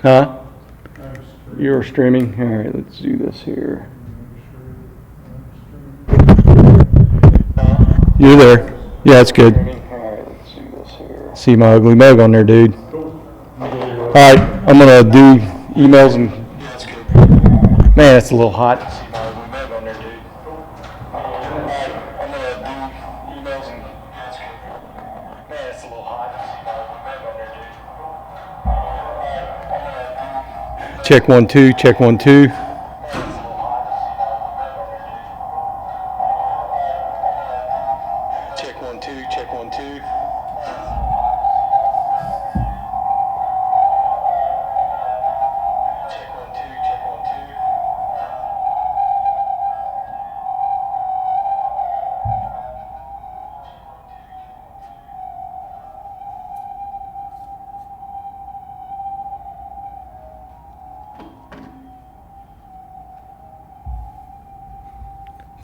Huh? You're streaming? All right, let's do this here. You're there. Yeah, it's good. All right, let's do this here. See my ugly mug on there, dude. All right, I'm going to do emails and... Man, it's a little hot. Check 1 2, check 1 2. Check 1 2, check 1 2.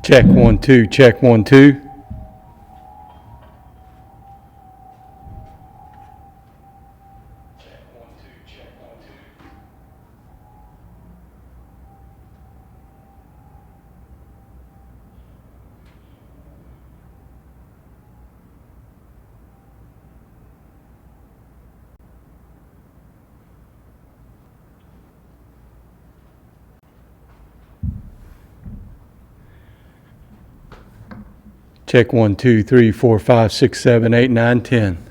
Check 1 2, check 1 2. Check 1 2 3 4 5 6 7 8 9 10.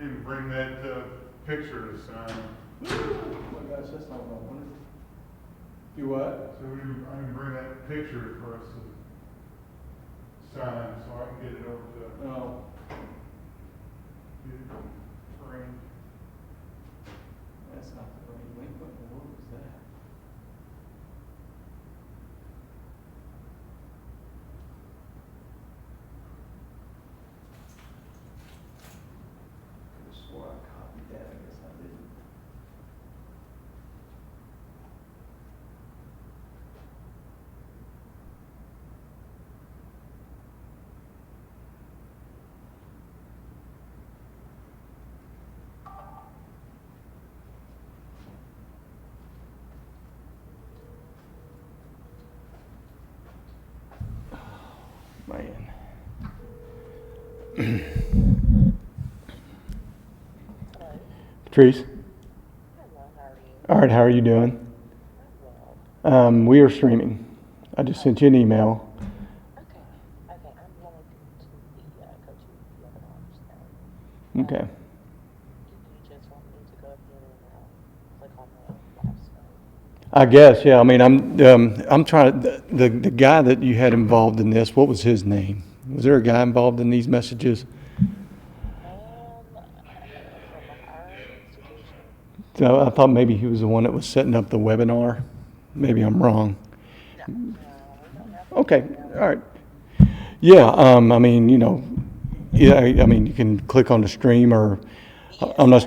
Maybe bring that picture to sign. Oh my gosh, that's not what I wanted. Do what? So I can bring that picture for us to sign so I can get it over to. Oh. Get it framed. That's not the right link. What in the world was that? I could have swore I copied that. I guess I didn't. Man. Patrice? Hello, how are you? All right, how are you doing? Well, We are streaming. I just sent you an email. okay. I'm going to the coaching webinars now. Okay. You just want me to go ahead and click on the live screen. I guess, yeah. I mean, I'm trying to, the guy that you had involved in this, what was his name? Was there a guy involved in these messages? From our institution. So I thought maybe he was the one that was setting up the webinar. Maybe I'm wrong. No, we don't have. Okay, all right. Yeah, I mean, yeah, I mean, you can click on the stream or, I'm not,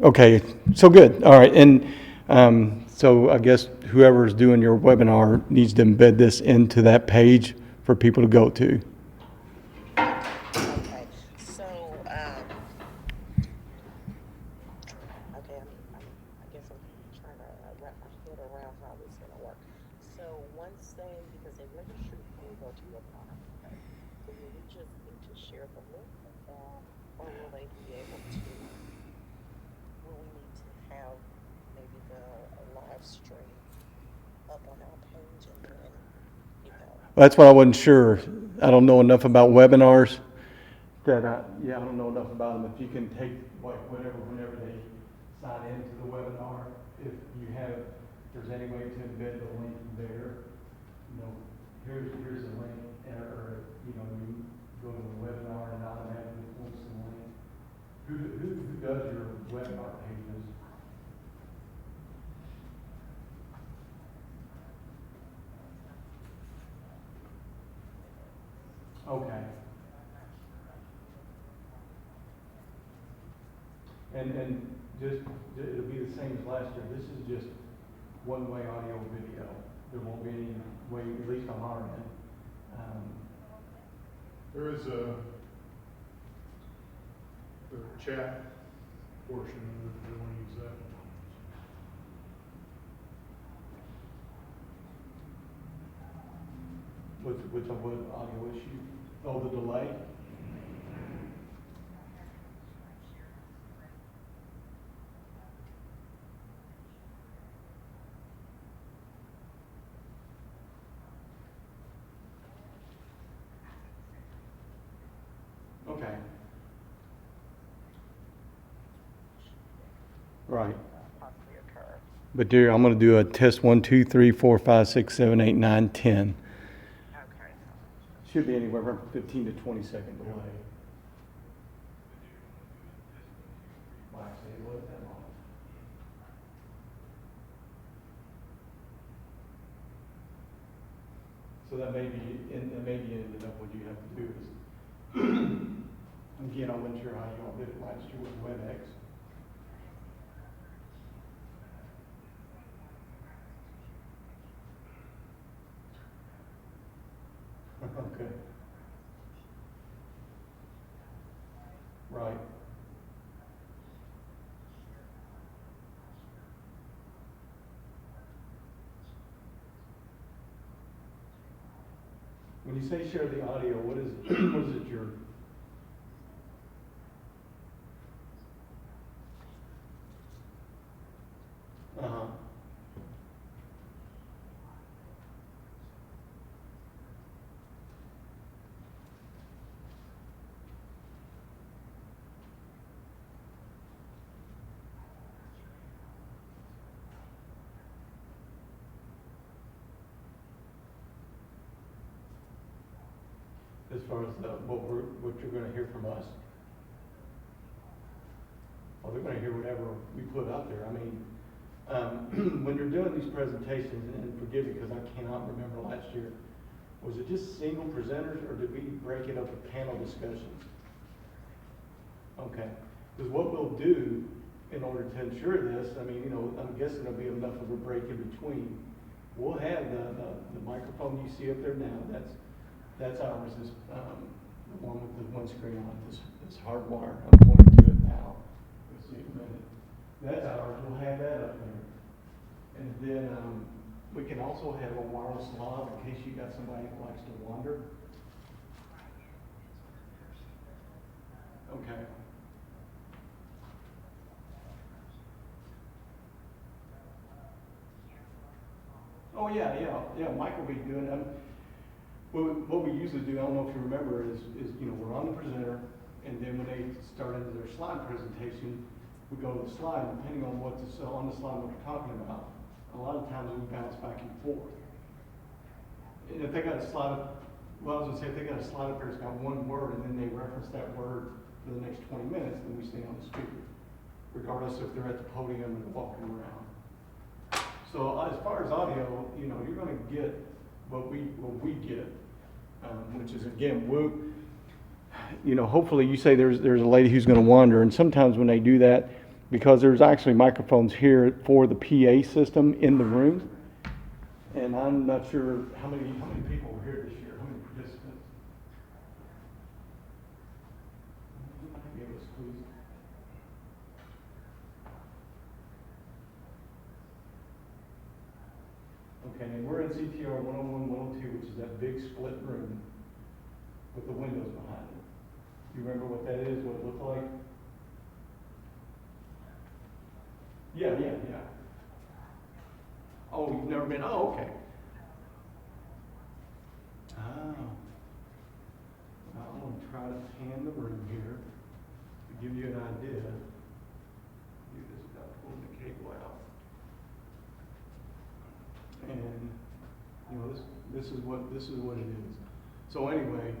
okay, so good, all right. And so I guess whoever's doing your webinar needs to embed this into that page for people to go to. go to webinar. Okay. So will we just need to share the link with them, or will they be able to? Will we need to have maybe the a live stream up on our page and then, you know? That's what I wasn't sure. I don't know enough about webinars. Yeah, I don't know enough about them. If you can take, like, whenever they sign into the webinar, if there's any way to embed the link there, here's the link, or, you go to the webinar and automatically post the link. Who does your webinar pages? Okay. And it'll be the same as last year. This is just one-way audio video. There won't be any way, at least on our end. There is the chat portion of it, if you want to use that. Which of what audio issue? Oh, the delay? Okay. Right. Possibly occur. But dear, I'm going to do a test 1, 2, 3, 4, 5, 6, 7, 8, 9, 10. Okay. Should be anywhere from 15 to 20-second delay. Well, actually, it wasn't that long. So that may be ended up what you have to do is, again, I wasn't sure how you all did it last year with WebEx. Okay. Right. When you say share the audio, what is it your? Uh-huh. As far as what you're going to hear from us. Well, they're going to hear whatever we put out there. I mean, when you're doing these presentations, and forgive me because I cannot remember last year, was it just single presenters or did we break it up with panel discussions? Okay, because what we'll do in order to ensure this, I mean, I'm guessing there'll be enough of a break in between. We'll have the microphone you see up there now. That's ours. This the one with the one screen on it. This hardwire. I'm pointing to it now. Let's see in a minute. That's ours. We'll have that up there. And then we can also have a wireless lav in case you got somebody that likes to wander. Okay. Oh yeah. Mike will be doing them. What we usually do, I don't know if you remember, is we're on the presenter, and then when they start into their slide presentation, we go to the slide, and depending on what's on the slide, what they're talking about. A lot of times we bounce back and forth. And if they got a slide up, well, I was gonna say, if they got a slide up there, it's got one word, and then they reference that word for the next 20 minutes, then we stay on the speaker, regardless if they're at the podium or walking around. So as far as audio, you're going to get what we get, which is again, hopefully you say there's a lady who's going to wander, and sometimes when they do that, because there's actually microphones here for the PA system in the room, and I'm not sure how many people were here this year, how many participants. Give us, please. Okay, and we're in CTR 101, 102, which is that big split room with the windows behind it. You remember what that is, what it looked like? Yeah. Oh, you've never been, oh, okay. Oh. I'm going to try to pan the room here to give you an idea. Do this without pulling the cable out. And, you know, this is what it is. So anyway,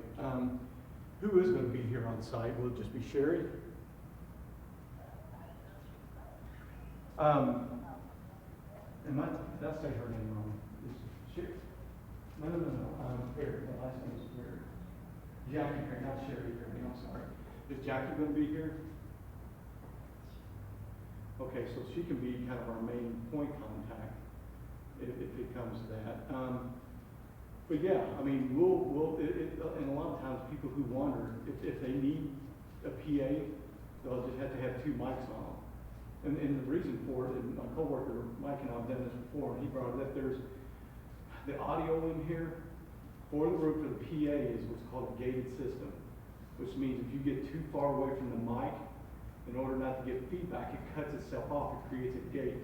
who is going to be here on site? Will it just be Sherry? Did I say her name wrong? Is Sherry? No. Perry. The last name is Perry. Jackie Perry, not Sherry Perry. I'm sorry. Is Jackie going to be here? Okay, so she can be kind of our main point contact if it comes to that. But yeah, I mean, and a lot of times people who wander, if they need a PA, they'll just have to have 2 mics on them. And the reason for it, and my coworker Mike and I have done this before, and he brought it up, there's the audio in here for the room for the PA is what's called a gated system, which means if you get too far away from the mic, in order not to get feedback, it cuts itself off, it creates a gate.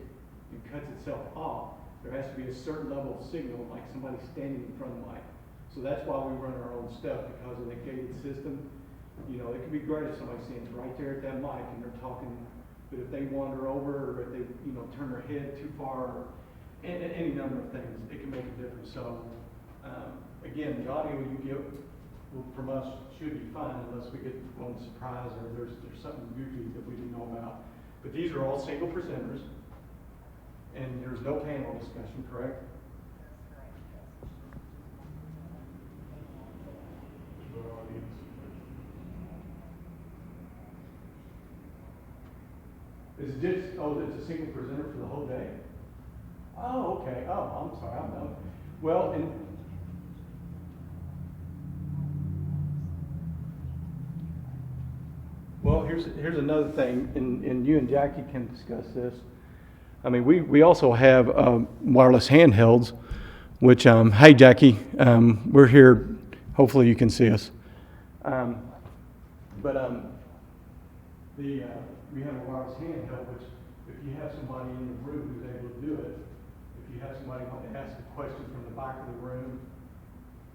It cuts itself off. There has to be a certain level of signal, like somebody standing in front of the mic. So that's why we run our own stuff, because of the gated system. You know, it can be great if somebody stands right there at that mic and they're talking, but if they wander over, or if they, you know, turn their head too far, or any number of things, it can make a difference. So, again, the audio you get from us should be fine, unless we get one surprise or there's something goofy that we didn't know about. But these are all single presenters, and there's no panel discussion, correct? The audience. Is it just, it's a single presenter for the whole day? Oh, okay. Oh, I'm sorry. I'm done. Well, here's another thing, and you and Jackie can discuss this. I mean, we also have wireless handhelds, which, hey Jackie, we're here. Hopefully you can see us. We have a wireless handheld, which if you have somebody in the room who's able to do it, if you have somebody want to ask a question from the back of the room,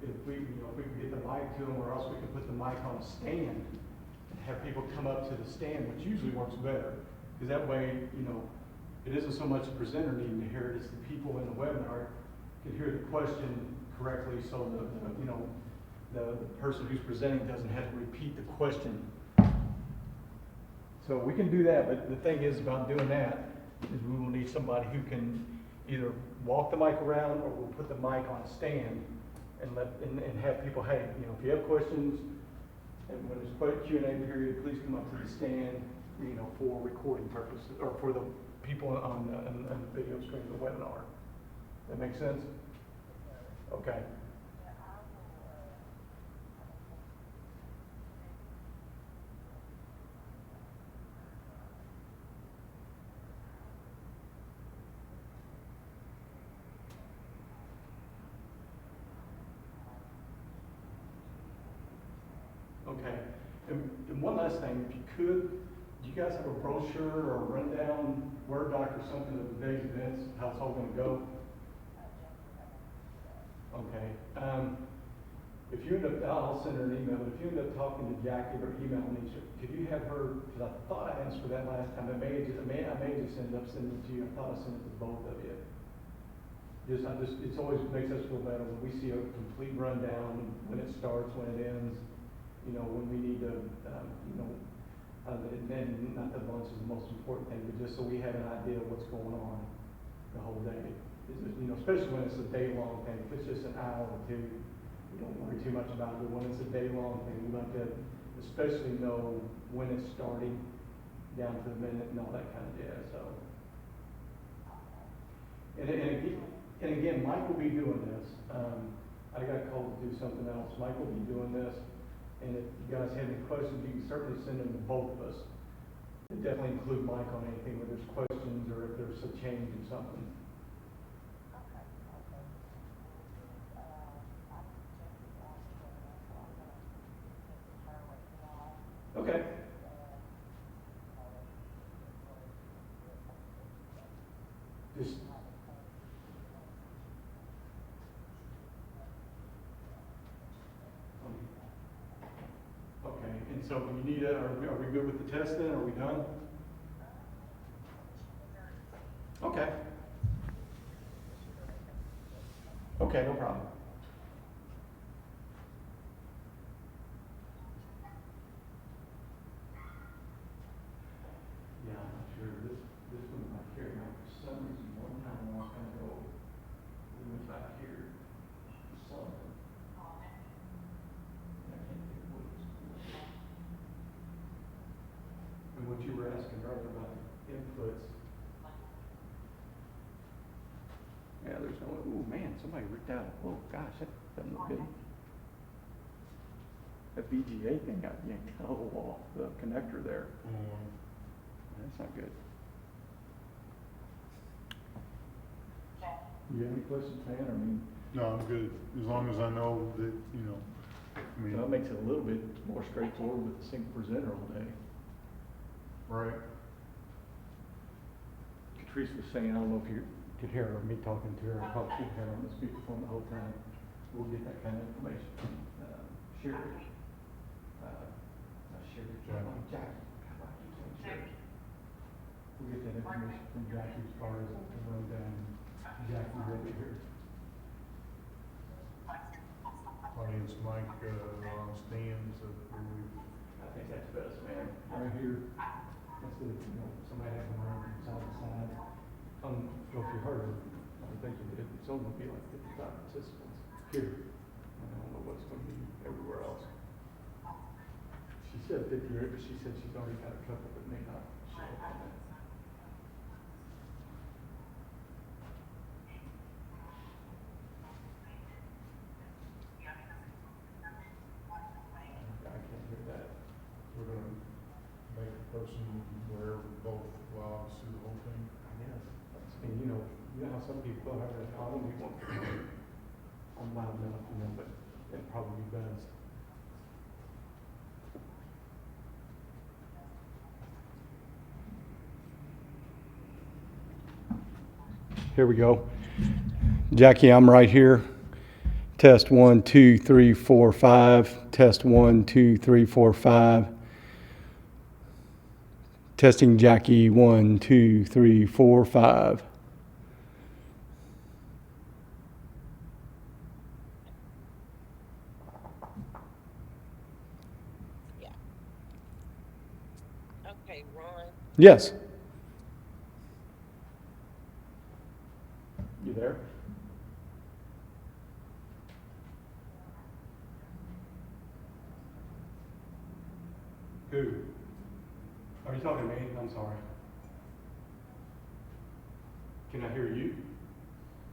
if we can get the mic to them, or else we can put the mic on a stand and have people come up to the stand, which usually works better, because that way, you know, it isn't so much the presenter needing to hear it, it's the people in the webinar can hear the question correctly, so the person who's presenting doesn't have to repeat the question. So we can do that, but the thing is about doing that is we will need somebody who can either walk the mic around, or we'll put the mic on a stand and have people, hey, you know, if you have questions, and when there's Q&A period, please come up to the stand, you know, for recording purposes, or for the people on the video screen of the webinar. That make sense? Okay. Okay, and one last thing, if you could, do you guys have a brochure or a rundown, Word doc or something of the day's events, how it's all gonna go? Okay, if you end up, I'll send her an email, but if you end up talking to Jackie or emailing me, could you have her, because I thought I asked for that last time, I may just end up sending it to you, I thought I sent it to both of you. It's always makes us feel better when we see a complete rundown, when it starts, when it ends. You know, when we need to, and not that lunch is the most important thing, but just so we have an idea of what's going on the whole day. You know, especially when it's a day-long thing. If it's just an hour or two, we don't worry too much about it. But when it's a day-long thing, we like to especially know when it's starting, down to the minute, and all that kind of jazz. So, and again, Mike will be doing this. I got called to do something else. Mike will be doing this. And if you guys have any questions, you can certainly send them to both of us. And definitely include Mike on anything where there's questions or if there's a change in something. Okay. So you need are we good with the test then? Are we done? Okay. Okay, no problem. Yeah, I'm not sure. This one back here, now for some reason, one time I was gonna go, we went back here for something. And I can't think of what it was. And what you were asking earlier about the inputs. Yeah, there's no, ooh, man, somebody ripped out, oh gosh, that doesn't look good. That VGA thing got yanked out of the wall, the connector there. That's not good. You have any questions, man? I mean, No, I'm good, as long as I know that, you know, I mean, that makes it a little bit more straightforward with the single presenter all day. right, Catrice was saying, I don't know if you could hear her, me talking to her, I probably should have her on the speakerphone the whole time. We'll get that kind of information from Sherry. Not Sherry, Jackie. How about you saying Sherry? We'll get that information from Jackie as far as the rundown. Jackie over here. audience mic, on stands that we, I think that's best, man. Right here, instead of, somebody having to run from side to side. I don't know if you heard her, I don't think you did, it's only gonna be like 55 participants here. I don't know what's gonna be everywhere else. She said 58, but she said she's already got a couple that may not show up on that. I can't hear that. we're gonna make a person wear both logs through the whole thing. I guess. And you know how some people have that problem, you want, I'm loud enough, but it'd probably be best. Here we go. Jackie, I'm right here. Test 1, 2, 3, 4, 5. Test 1, 2, 3, 4, 5. Testing Jackie 1, 2, 3, 4, 5. Yeah. Okay, Ron. Yes. You there? Who? Are you talking to me? I'm sorry. Can I hear you?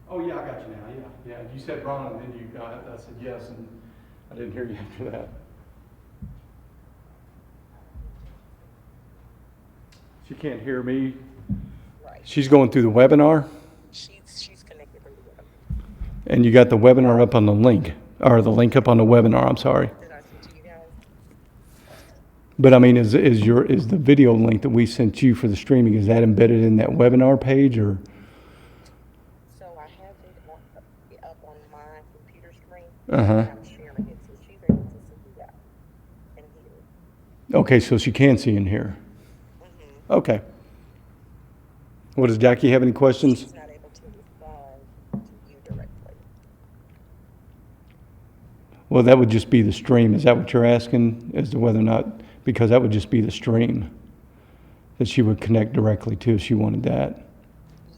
Oh, yeah, I got you now. Yeah. You said Ron, and then you got it. I said yes, and I didn't hear you after that. She can't hear me. Right. She's going through the webinar, She's connected to the web. and you got the webinar up on the link, or the link up on the webinar. I'm sorry. Did I send to you guys? But I mean, is the video link that we sent you for the streaming, is that embedded in that webinar page, or? So I have it up on my computer screen. Uh-huh. I'm sharing it, so she's able to see that and hear it. Okay, so she can see in here. Mm-hmm. Okay. Well, does Jackie have any questions? She's not able to respond to you directly. Well, that would just be the stream. Is that what you're asking, as to whether or not, because that would just be the stream that she would connect directly to if she wanted that.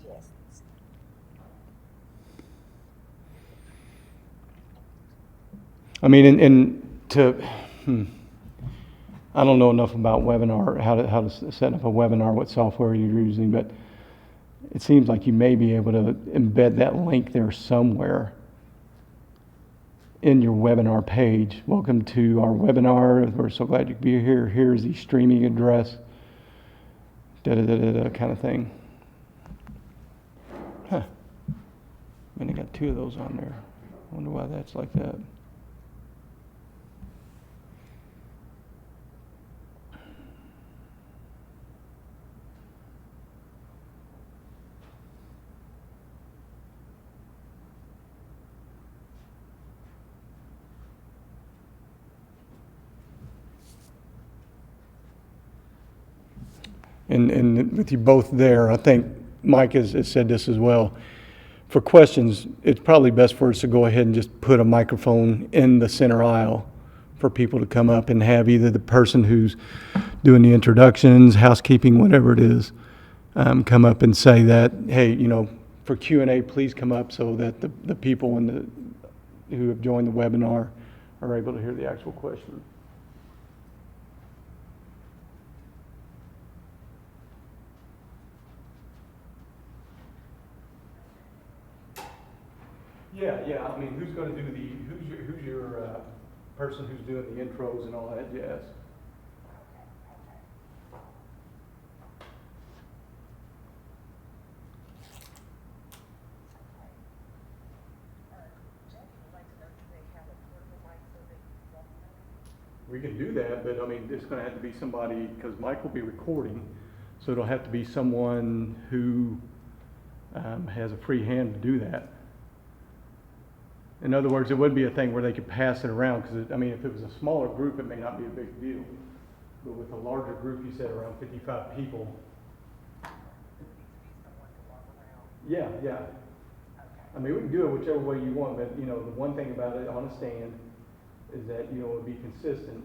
Yes. I mean, I don't know enough about webinar, how to set up a webinar, what software you're using, but it seems like you may be able to embed that link there somewhere in your webinar page. Welcome to our webinar. We're so glad you could be here. Here's the streaming address. Kind of thing. Huh. I mean, I got two of those on there. I wonder why that's like that. And with you both there, I think Mike has said this as well. For questions, it's probably best for us to go ahead and just put a microphone in the center aisle for people to come up and have either the person who's doing the introductions, housekeeping, whatever it is, come up and say that, hey, for Q&A, please come up so that the people who have joined the webinar are able to hear the actual question. Yeah. I mean, who's going to do who's your person who's doing the intros and all that jazz? We can do that, but I mean, it's going to have to be somebody, because Mike will be recording, so it'll have to be someone who has a free hand to do that. In other words, it wouldn't be a thing where they could pass it around, because I mean, if it was a smaller group, it may not be a big deal. But with a larger group, you said around 55 people. Yeah. I mean, we can do it whichever way you want, but the one thing about it on a stand is that it would be consistent.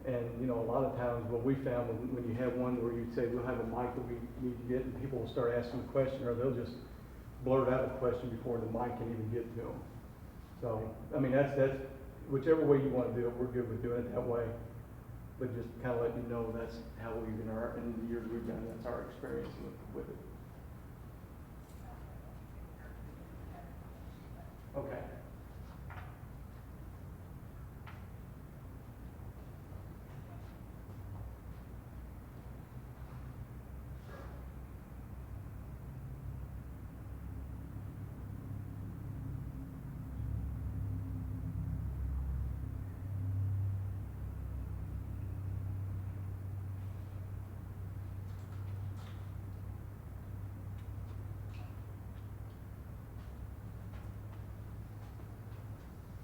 And a lot of times what we found when you have one where you'd say we'll have a mic that we need to get, and people will start asking a question, or they'll just blurt out a question before the mic can even get to them. So I mean, that's whichever way you want to do it, we're good with doing it that way. But just kind of let you know that's how we've in the years we've done it, that's our experience with it. Okay.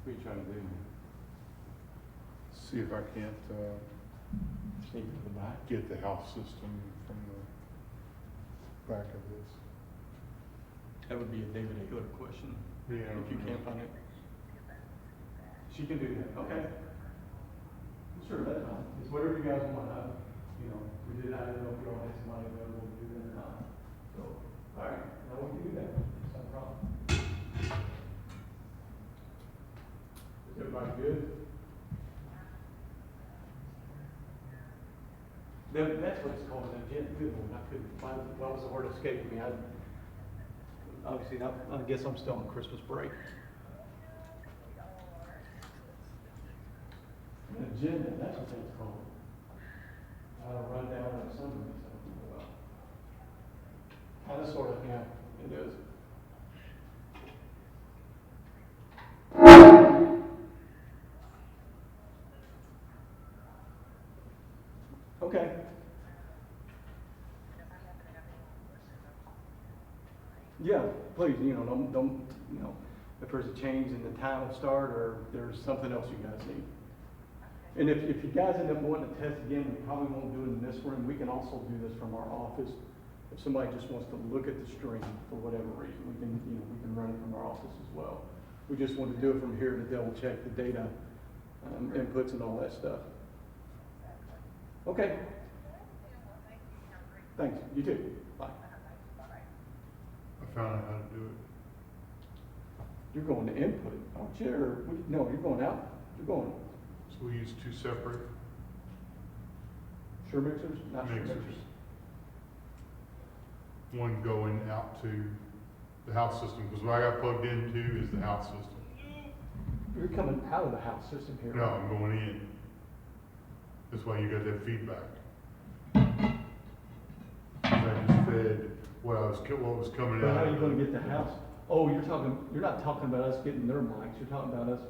What are you trying to do? See if I can't Sneak to the back? get the house system from the back of this. That would be a David Ayler question. Yeah. If you can't find it. She can do that, okay. Sure, that's fine. It's whatever you guys want. I didn't know if you all had somebody available to do that or not. So, all right, now we can do that. It's no problem. Is everybody good? That's what it's called, an agenda. Good one. I couldn't find it. What was the word escaping me? Obviously, I guess I'm still on Christmas break. An agenda, that's what it's called. I'll run down that summary. Kind of, sort of, yeah, it is. Okay. Yeah, please, don't, if there's a change in the time of start or there's something else you guys need. And if you guys end up wanting to test again, we probably won't do it in this room. We can also do this from our office. If somebody just wants to look at the stream for whatever reason, we can run it from our office as well. We just want to do it from here to double check the data inputs and all that stuff. Okay. Thanks. You too. Bye. I found out how to do it. You're going to input, aren't you? Or, no, you're going out. You're going. So we use two separate Sure mixers? Not sure mixers. mixers. One going out to the house system, because what I got plugged into is the house system. You're coming out of the house system here. No, I'm going in. That's why you got that feedback. 'Cause I just fed what was coming But out. how are you going to get the house? Oh, you're not talking about us getting their mics. You're talking about us.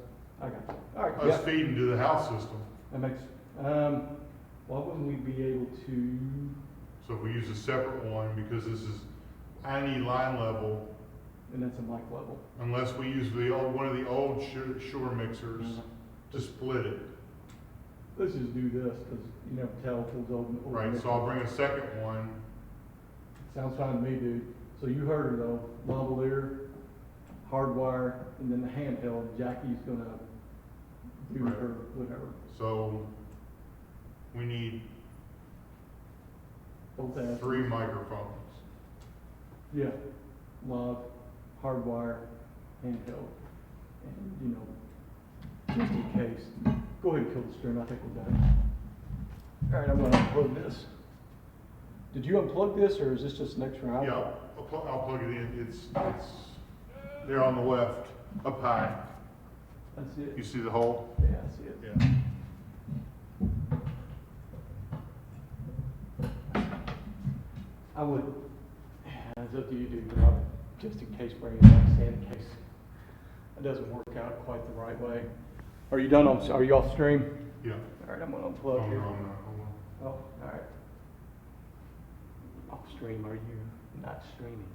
I got you. All right. Us feeding to the house system. That makes, why wouldn't we be able to? So if we use a separate one, because this is any line level, And that's a mic level. unless we use one of the old Shure mixers to split it. let's just do this, because you never tell if it's open. Right, so I'll bring a second one. Sounds fine to me, dude. So you heard her though, lavalier, hardwire, and then the handheld, Jackie's gonna do Right. her whatever. So we need Both asses. 3 microphones. Yeah, lav, hardwire, handheld, and you know, just in case. Go ahead and kill the stream, I think we're done. All right, I'm gonna unplug this. Did you unplug this, or is this just an extra outlet? Yeah, I'll plug it in. It's there on the left, up high. That's it. You see the hole? Yeah, I see it. Yeah. I would, it's up to you, dude, but I would, just in case, bring it back, stand in case it doesn't work out quite the right way. Are you done on, are you off stream? Yeah. All right, I'm gonna Oh, unplug here. no, I'm not. Hold on. Oh, all right. Off stream, are you not streaming?